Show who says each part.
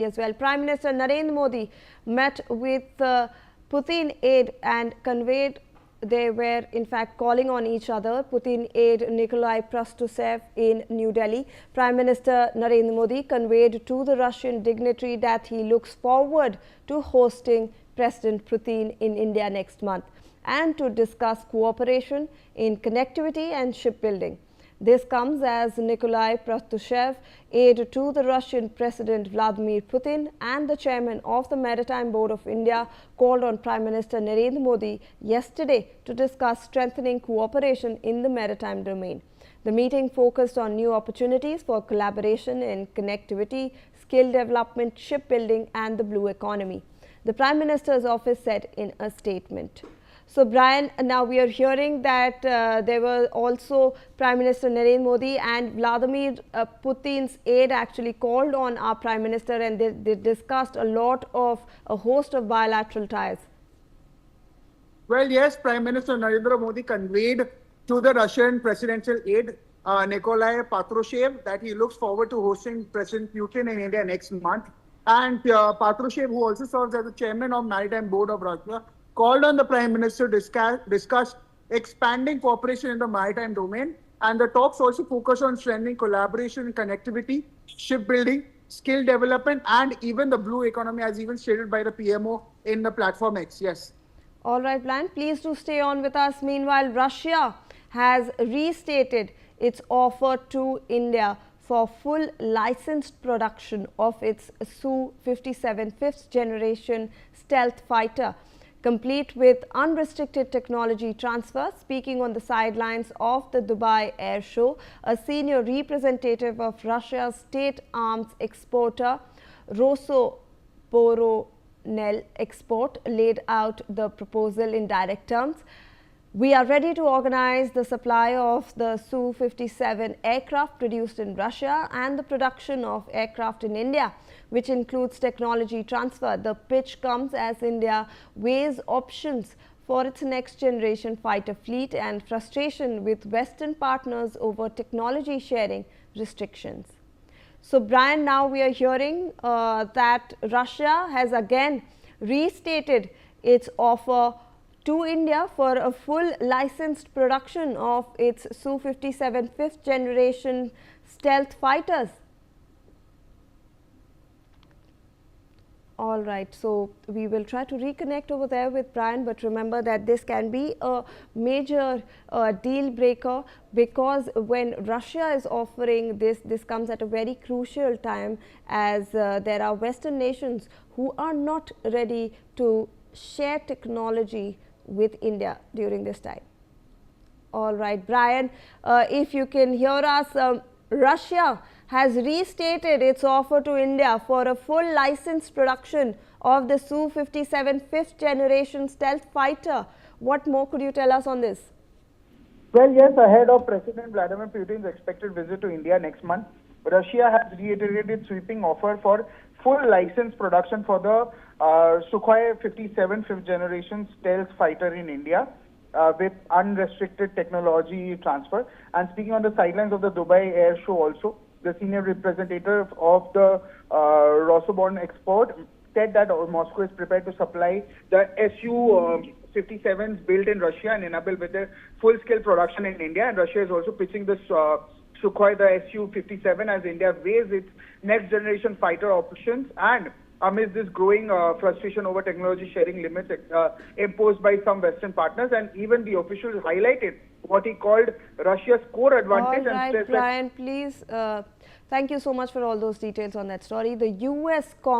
Speaker 1: as well. Prime Minister Narendra Modi met with Putin aide and conveyed they were in fact calling on each other. Putin aide Nikolai Patrushev in New Delhi. Prime Minister Narendra Modi conveyed to the Russian dignitary that he looks forward to hosting President Putin in India next month and to discuss cooperation in connectivity and shipbuilding. This comes as Nikolai Patrushev, aide to the Russian President Vladimir Putin and the chairman of the Maritime Board of India, called on Prime Minister Narendra Modi yesterday to discuss strengthening cooperation in the maritime domain. The meeting focused on new opportunities for collaboration in connectivity, skill development, shipbuilding and the blue economy, the Prime Minister's office said in a statement. So, Brian, now we are hearing that there were also Prime Minister Narendra Modi and Vladimir Putin's aide actually called on our Prime Minister, and they discussed a host of bilateral ties.
Speaker 2: Well, yes, Prime Minister Narendra Modi conveyed to the Russian presidential aide Nikolai Patrushev that he looks forward to hosting President Putin in India next month. And Patrushev, who also serves as the chairman of Maritime Board of Russia, called on the Prime Minister to discuss expanding cooperation in the maritime domain, and the talks also focus on strengthening collaboration in connectivity, shipbuilding, skill development and even the blue economy, as even stated by the PMO in the Platform X. Yes.
Speaker 1: All right, Brian, please do stay on with us. Meanwhile, Russia has restated its offer to India for full licensed production of its Su-57 fifth generation stealth fighter, complete with unrestricted technology transfer. Speaking on the sidelines of the Dubai Air Show, a senior representative of Russia's state arms exporter Rosoboronel Export laid out the proposal in direct terms. We are ready to organize the supply of the Su-57 aircraft produced in Russia and the production of aircraft in India, which includes technology transfer. The pitch comes as India weighs options for its next generation fighter fleet and frustration with Western partners over technology sharing restrictions. So, Brian, now we are hearing that Russia has again restated its offer to India for a full licensed production of its Su-57 fifth generation stealth fighters. All right, so we will try to reconnect over there with Brian, but remember that this can be a major deal breaker, because when Russia is offering this comes at a very crucial time, as there are Western nations who are not ready to share technology with India during this time. All right, Brian, if you can hear us, Russia has restated its offer to India for a full licensed production of the Su-57 fifth generation stealth fighter. What more could you tell us on this?
Speaker 3: Well, yes, ahead of President Vladimir Putin's expected visit to India next month, Russia has reiterated its sweeping offer for full license production for the Sukhoi 57 fifth generation stealth fighter in India, with unrestricted technology transfer. And speaking on the sidelines of the Dubai Air Show also, the senior representative of the Rosoboronel Export said that Moscow is prepared to supply the Su-57s built in Russia and enable with a full-scale production in India. And Russia is also pitching this Sukhoi, the Su-57, as India weighs its next generation fighter options, and amidst this growing frustration over technology sharing limits imposed by some Western partners. And even the officials highlighted what he called Russia's core advantage.
Speaker 1: All right, Brian, please, thank you so much for all those details on that story. The U.S.